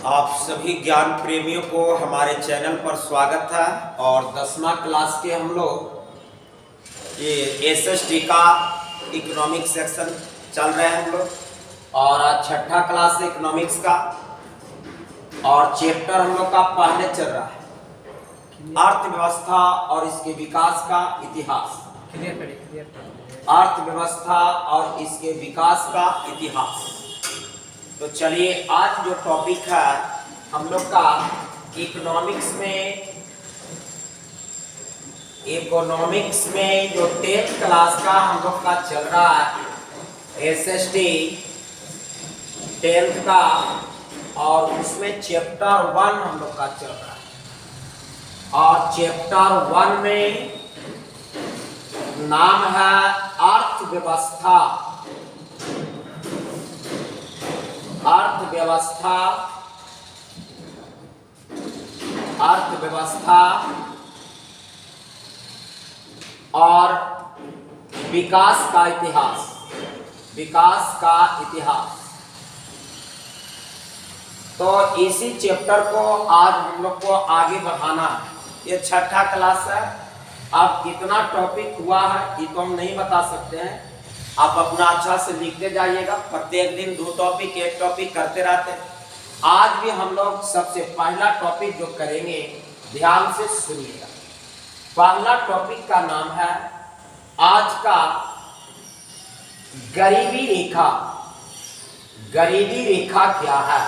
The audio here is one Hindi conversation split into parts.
आप सभी ज्ञान प्रेमियों को हमारे चैनल पर स्वागत है। और 10वां क्लास के हम लोग ये एसएसटी का इकोनॉमिक सेक्शन चल रहे हैं हम लोग, और आज 6ठा क्लास है इकोनॉमिक्स का, और चैप्टर हम लोग का पहले चल रहा है अर्थव्यवस्था और इसके विकास का इतिहास। अर्थव्यवस्था और इसके विकास का इतिहास। तो चलिए, आज जो टॉपिक है हम लोग का इकोनॉमिक्स में जो 10th क्लास का हम लोग का चल रहा है एसएसटी 10th का, और उसमें चैप्टर 1 हम लोग का चल रहा है। और चैप्टर 1 में नाम है अर्थव्यवस्था। अर्थव्यवस्था और विकास का इतिहास। तो इसी चैप्टर को आज हम लोग को आगे बढ़ाना है। ये 6ठा क्लास है। अब कितना टॉपिक हुआ है ये तो हम नहीं बता सकते हैं, आप अपना अच्छा से लिखते जाइएगा। प्रत्येक दिन 2 टॉपिक 1 टॉपिक करते रहते हैं। आज भी हम लोग सबसे पहला टॉपिक जो करेंगे, ध्यान से सुनिएगा। पहला टॉपिक का नाम है आज का गरीबी रेखा। गरीबी रेखा क्या है?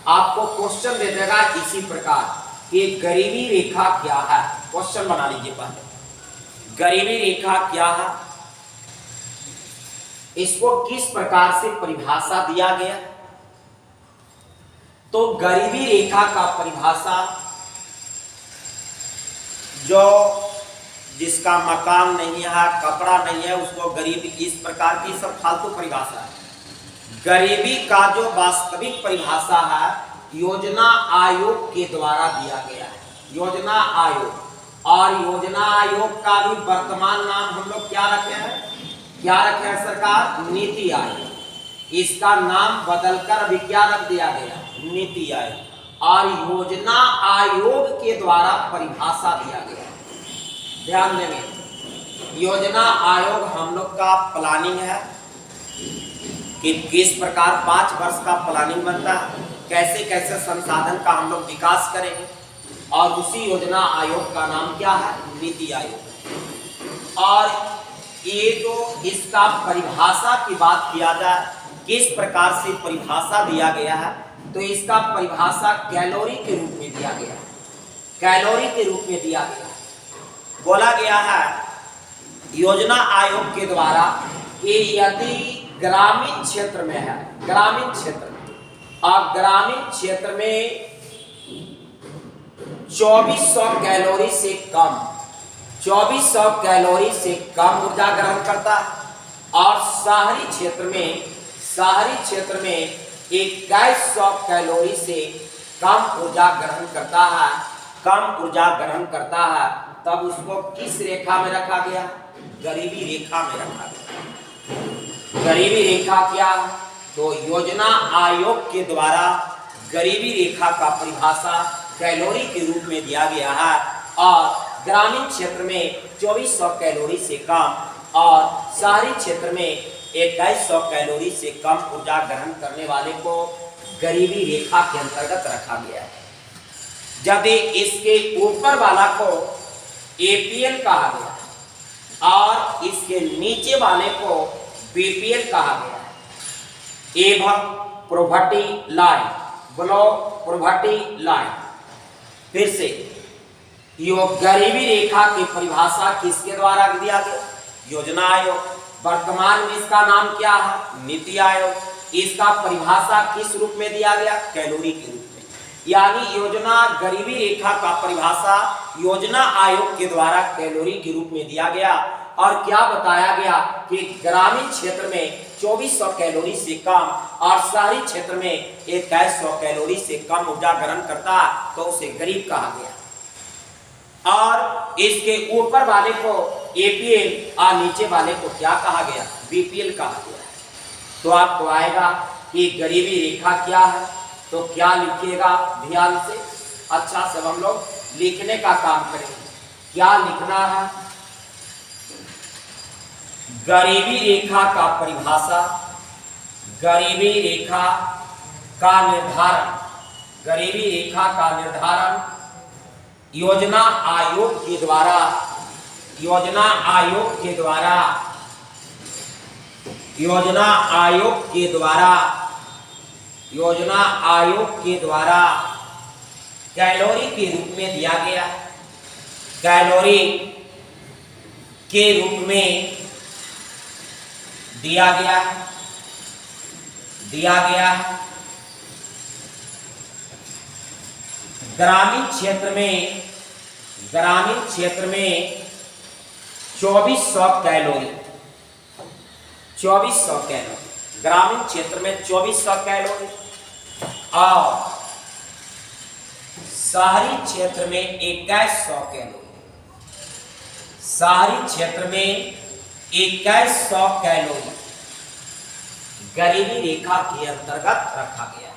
आपको क्वेश्चन दे देगा इसी प्रकार कि गरीबी रेखा क्या है। क्वेश्चन बना लीजिए पहले, गरीबी रेखा क्या है, इसको किस प्रकार से परिभाषा दिया गया। तो गरीबी रेखा का परिभाषा, जो जिसका मकान नहीं है, कपड़ा नहीं है, उसको गरीबी, इस प्रकार की सब फालतू परिभाषा है। गरीबी का जो वास्तविक परिभाषा है योजना आयोग के द्वारा दिया गया है। योजना आयोग, और योजना आयोग का भी वर्तमान नाम हम लोग क्या रखे हैं सरकार? नीति आयोग। इसका नाम बदलकर अभी क्या रख दिया गया? नीति आयोग। और योजना आयोग के द्वारा परिभाषा दिया गया। ध्यान देंगे, योजना आयोग हम लोग का प्लानिंग है कि किस प्रकार 5 वर्ष का प्लानिंग बनता है, कैसे कैसे संसाधन का हम लोग विकास करेंगे, और उसी योजना आयोग का नाम क्या है? नीति आयोग। और ये जो इसका परिभाषा की बात किया जाए, किस प्रकार से परिभाषा दिया गया है, तो इसका परिभाषा कैलोरी के रूप में दिया गया। कैलोरी के रूप में दिया गया, बोला गया है योजना आयोग के द्वारा कि यदि ग्रामीण क्षेत्र में है, ग्रामीण क्षेत्र में, और ग्रामीण क्षेत्र में 2400 कैलोरी से कम, 2400 कैलोरी से कम ऊर्जा ग्रहण करता है, और शहरी क्षेत्र में 2100 कैलोरी से कम ऊर्जा ग्रहण करता है, तब उसको किस रेखा में रखा गया? गरीबी रेखा में रखा गया। गरीबी रेखा क्या? तो योजना आयोग के द्वारा गरीबी रेखा का परिभाषा कैलोरी के रूप में दिया गया है, और ग्रामीण क्षेत्र में 2400 कैलोरी से कम, और शहरी क्षेत्र में 2100 कैलोरी से कम ऊर्जा ग्रहण करने वाले को गरीबी रेखा के अंतर्गत रखा गया है। जब इसके ऊपर वाला को एपीएल कहा गया और इसके नीचे वाले को बीपीएल कहा गया है। एवं poverty line, below poverty line. फिर से, यो गरीबी रेखा की परिभाषा किसके द्वारा दिया गया? योजना आयोग। वर्तमान में इसका नाम क्या है? नीति आयोग। इसका परिभाषा किस रूप में दिया गया? कैलोरी के रूप में। यानी योजना गरीबी रेखा का परिभाषा योजना आयोग के द्वारा कैलोरी के रूप में दिया गया। और क्या बताया गया कि ग्रामीण क्षेत्र में 2400 कैलोरी से कम और शहरी क्षेत्र में 2100 कैलोरी से कम ऊर्जा ग्रहण करता है, तो उसे गरीब कहा गया। और इसके ऊपर वाले को एपीएल और नीचे वाले को क्या कहा गया? बीपीएल कहा गया। तो आपको आएगा कि गरीबी रेखा क्या है, तो क्या लिखिएगा ध्यान से, अच्छा सब हम लोग लिखने का काम करेंगे। क्या लिखना है? गरीबी रेखा का परिभाषा, गरीबी रेखा का निर्धारण, गरीबी रेखा का निर्धारण योजना आयोग के द्वारा, योजना आयोग के द्वारा, योजना आयोग के द्वारा, योजना आयोग के द्वारा कैलोरी के रूप में दिया गया, कैलोरी के रूप में दिया गया, दिया गया। ग्रामीण क्षेत्र में, ग्रामीण क्षेत्र में 2400 कैलोरी, 2400 कैलोरी, ग्रामीण क्षेत्र में 2400 कैलोरी और शहरी क्षेत्र में 2100 कैलोरी, शहरी क्षेत्र में 2100 कैलोरी गरीबी रेखा के अंतर्गत रखा गया है।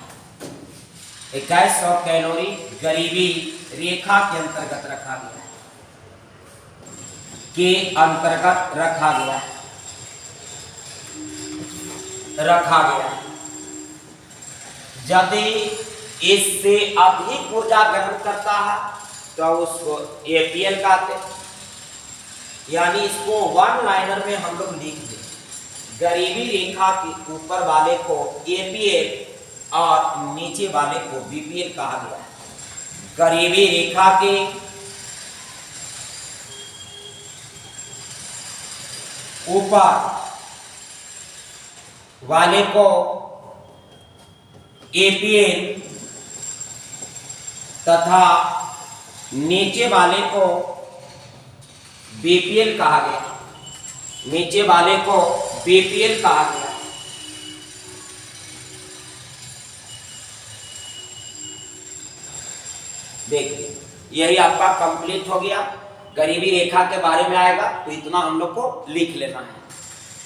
2100 कैलोरी गरीबी रेखा के अंतर्गत रखा गया, के अंतर्गत रखा गया, रखा गया। यदि इससे अधिक ऊर्जा ग्रहण करता है तो उसको एपीएल कहते हैं, यानी इसको वन लाइनर में हम लोग लिख दें। गरीबी रेखा के ऊपर वाले को एपीएल और नीचे वाले को बीपीएल कहा गया है। गरीबी रेखा के ऊपर वाले को एपीएल तथा नीचे वाले को बीपीएल कहा गया, नीचे वाले को बीपीएल कहा गया। देखिए यही आपका कंप्लीट हो गया। गरीबी रेखा के बारे में आएगा तो इतना हम लोग को लिख लेना है।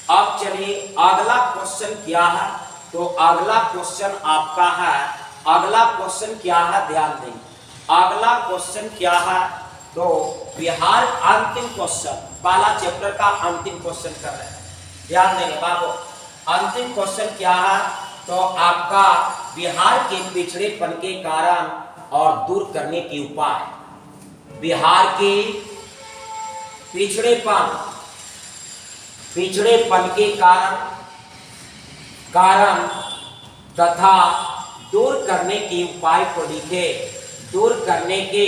अब चलिए अगला क्वेश्चन क्या है, तो अगला क्वेश्चन आपका है, अगला क्वेश्चन क्या है ध्यान दें। अगला क्वेश्चन क्या है तो बिहार, अंतिम क्वेश्चन, पहला चैप्टर का अंतिम क्वेश्चन कर रहे हैं, ध्यान देंगे बाबू। अंतिम क्वेश्चन क्या है तो आपका बिहार के पिछड़ेपन के कारण और दूर करने के उपाय, बिहार के पिछड़ेपन के कारण तथा दूर करने के उपाय को लिखे, दूर करने के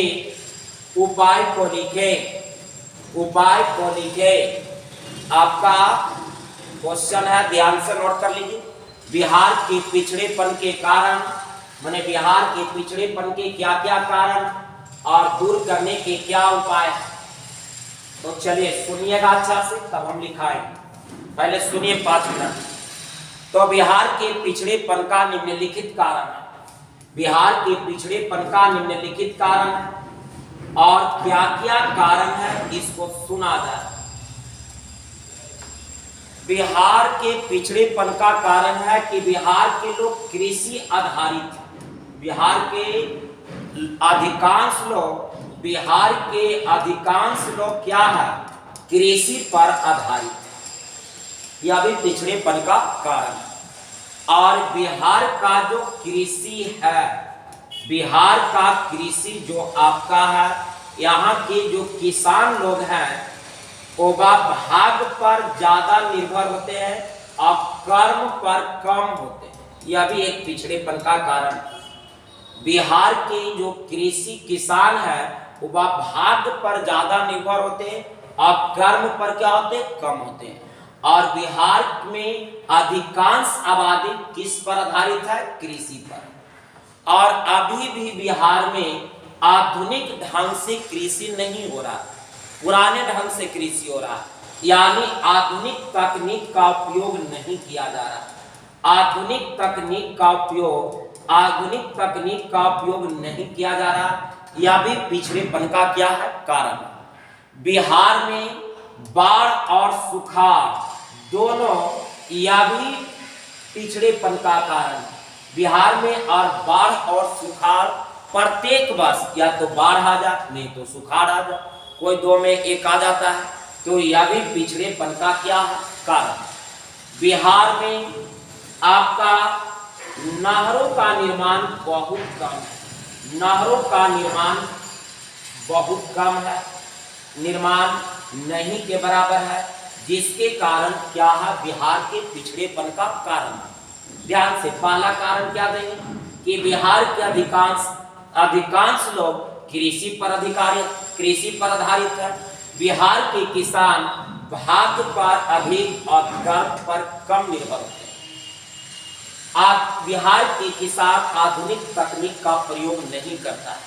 उपाय को लिखे, उपाय को लिखे। आपका क्वेश्चन है, ध्यान से नोट कर लीजिए। बिहार के पिछड़ेपन के कारण, माने बिहार के पिछड़ेपन के क्या क्या कारण और दूर करने के क्या उपाय। तो चलिए सुनिएगा अच्छा से, तब हम लिखाएंगे। पहले सुनिए 5 मिनट। तो बिहार के पिछड़ेपन का निम्नलिखित कारण है, बिहार के पिछड़ेपन का निम्नलिखित कारण है और क्या क्या कारण है इसको सुना जाए। बिहार के पिछड़ेपन का कारण है कि बिहार के लोग कृषि आधारित, बिहार के अधिकांश लोग, बिहार के अधिकांश लोग क्या है, कृषि पर आधारित, यह भी पिछड़ेपन का कारण है। और बिहार का जो कृषि है, बिहार का कृषि जो आपका है, यहाँ के जो किसान लोग हैं वो भाग पर ज्यादा निर्भर होते हैं और कर्म पर कम होते हैं, यह भी एक पिछड़ेपन का कारण है। बिहार के जो कृषि किसान है वो भाग पर ज्यादा निर्भर होते हैं और कर्म पर क्या होते हैं, कम होते हैं। और बिहार में अधिकांश आबादी किस पर आधारित है, कृषि पर। और अभी भी बिहार में आधुनिक ढंग से कृषि नहीं हो रहा, पुराने ढंग से कृषि हो रहा, यानी आधुनिक तकनीक का उपयोग नहीं किया जा रहा। आधुनिक तकनीक का उपयोग, आधुनिक तकनीक का उपयोग नहीं किया जा रहा, यह भी पिछड़ेपन का क्या है, कारण। बिहार में बाढ़ और सुखाड़ दोनों, यह भी पिछड़ेपन का कारण। बिहार में और बाढ़ और सुखाड़ प्रत्येक वर्ष या तो बाढ़ आ जाए नहीं तो सुखाड़ आ जाए, कोई दो में एक आ जाता है। तो यह भी पिछड़ेपन का क्या है कारण। बिहार में आपका नहरों का निर्माण बहुत कम है, नहरों का निर्माण बहुत कम है, निर्माण नहीं के बराबर है, जिसके कारण क्या है बिहार के पिछड़ेपन का कारण। ध्यान से पहला कारण क्या देंगे कि बिहार के अधिकांश लोग कृषि पर आधारित है। बिहार के किसान भाग्य पर अधिक और कर्म पर कम निर्भर होते हैं। आज बिहार के किसान आधुनिक तकनीक का प्रयोग नहीं करता है।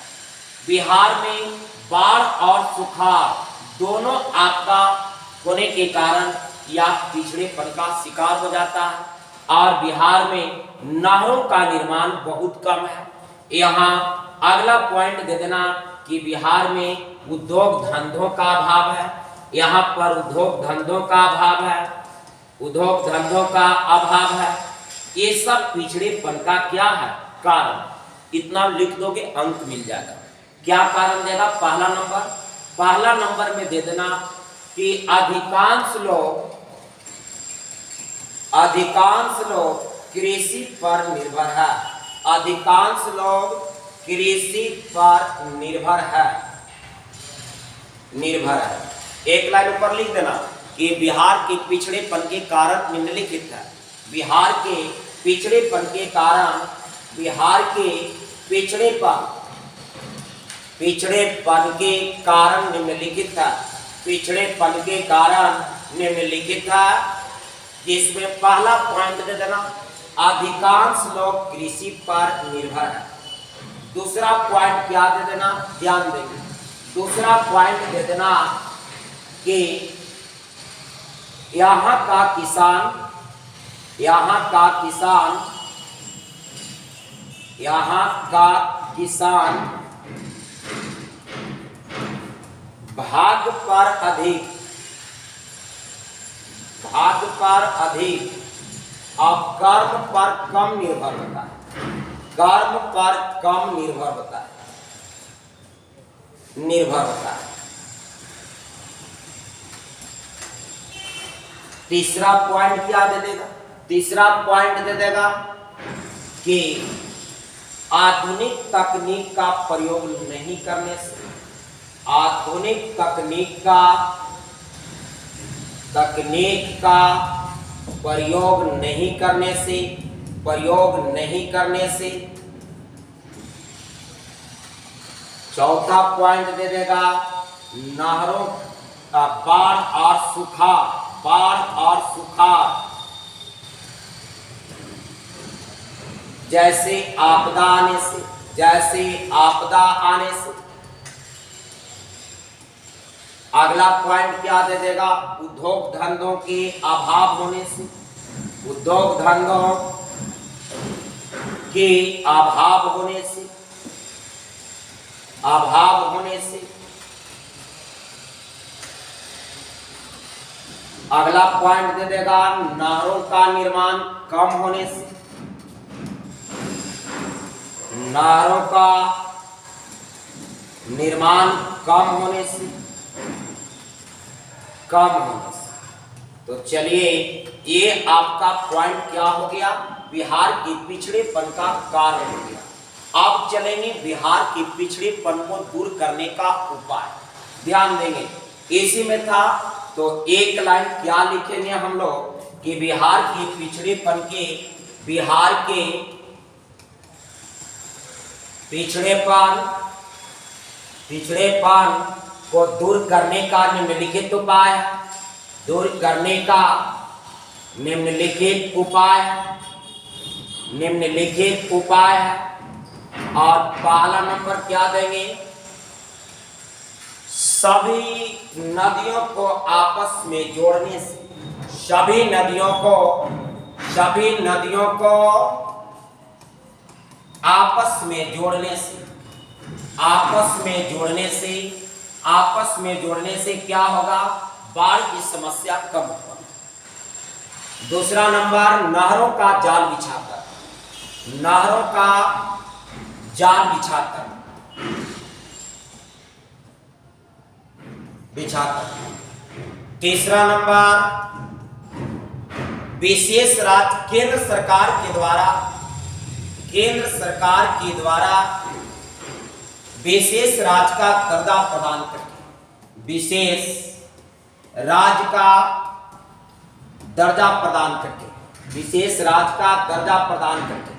बिहार में बाढ़ और सुखाड़ दोनों आपदा होने के कारण या पिछड़ेपन का शिकार हो जाता है। और बिहार में नहरों का निर्माण बहुत कम है। यहाँ अगला पॉइंट दे देना कि बिहार में उद्योग धंधों का अभाव है। यहाँ पर उद्योग धंधों का अभाव है, उद्योग धंधों का अभाव है। ये सब पिछड़ेपन का क्या है कारण। इतना लिख दोगे अंक मिल जाएगा। क्या कारण देगा पहला नंबर में दे देना कि अधिकांश लोग कृषि पर निर्भर है। अधिकांश लोग कृषि पर निर्भर है। एक लाइन ऊपर लिख देना कि बिहार के पिछड़ेपन के कारण निम्नलिखित है। बिहार के पिछड़ेपन के कारण निम्नलिखित है। पिछड़ेपन के कारण निम्नलिखित है, जिसमें पहला पॉइंट दे देना अधिकांश लोग कृषि पर निर्भर है। दूसरा पॉइंट क्या दे देना, ध्यान देंगे। दूसरा पॉइंट दे देना कि यहाँ का किसान भाग्य पर अधिक और कर्म पर कम निर्भर होता है। तीसरा पॉइंट क्या दे देगा, तीसरा पॉइंट दे देगा कि आधुनिक तकनीक का प्रयोग नहीं करने से, आधुनिक तकनीक का प्रयोग नहीं करने से चौथा पॉइंट दे देगा नहरों बाढ़ और सुखाड़ जैसे आपदा आने से। अगला पॉइंट क्या दे देगा, उद्योग धंधों के अभाव होने से, उद्योग धंधों के अभाव होने से। अगला पॉइंट दे देगा नहरों का निर्माण कम होने से, नहरों का निर्माण कम होने से। तो चलिए ये आपका पॉइंट क्या हो गया, बिहार के पिछड़ेपन का कारण हो गया। अब चलेंगे बिहार के पिछड़ेपन को दूर करने का उपाय। ध्यान देंगे, इसी में था तो एक लाइन क्या लिखेंगे हम लोग कि बिहार के पिछड़ेपन को दूर करने का निम्नलिखित उपाय है। और पहला नंबर क्या देंगे, सभी नदियों को आपस में जोड़ने से, सभी नदियों को आपस में जोड़ने से क्या होगा, बाढ़ की समस्या कम होगी। दूसरा नंबर नहरों का जाल बिछाकर, नहरों का जाल बिछाकर तीसरा नंबर, विशेष राज्य केंद्र सरकार के द्वारा विशेष राज्य का दर्जा प्रदान करके, विशेष राज्य का दर्जा प्रदान करके, विशेष राज्य का दर्जा प्रदान करके,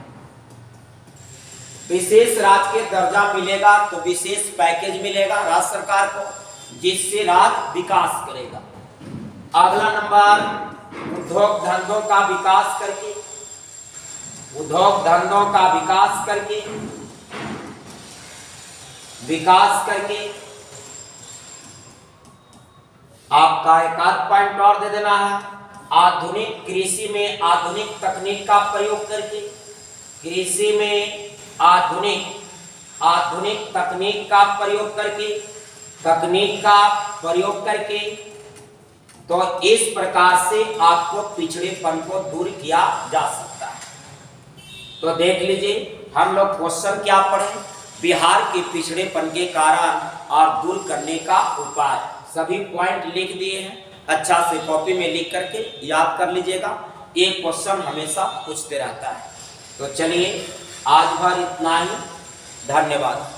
विशेष राज्य के दर्जा मिलेगा तो विशेष पैकेज मिलेगा राज्य सरकार को, जिससे राज्य विकास करेगा। अगला नंबर, उद्योग धंधों का विकास करके, उद्योग धंधों का विकास करके आपका एक आध पॉइंट और दे देना है। आधुनिक कृषि में आधुनिक तकनीक का प्रयोग करके, कृषि में आधुनिक तकनीक का प्रयोग करके, तो इस प्रकार से आपको पिछड़ेपन को दूर किया जा सकता है। तो देख लीजिए हम लोग क्वेश्चन क्या पढ़े, बिहार के पिछड़ेपन के कारण और दूर करने का उपाय, सभी पॉइंट लिख दिए हैं। अच्छा से कॉपी में लिख करके याद कर लीजिएगा, एक क्वेश्चन हमेशा पूछते रहता है। तो चलिए आज भर इतना ही, धन्यवाद।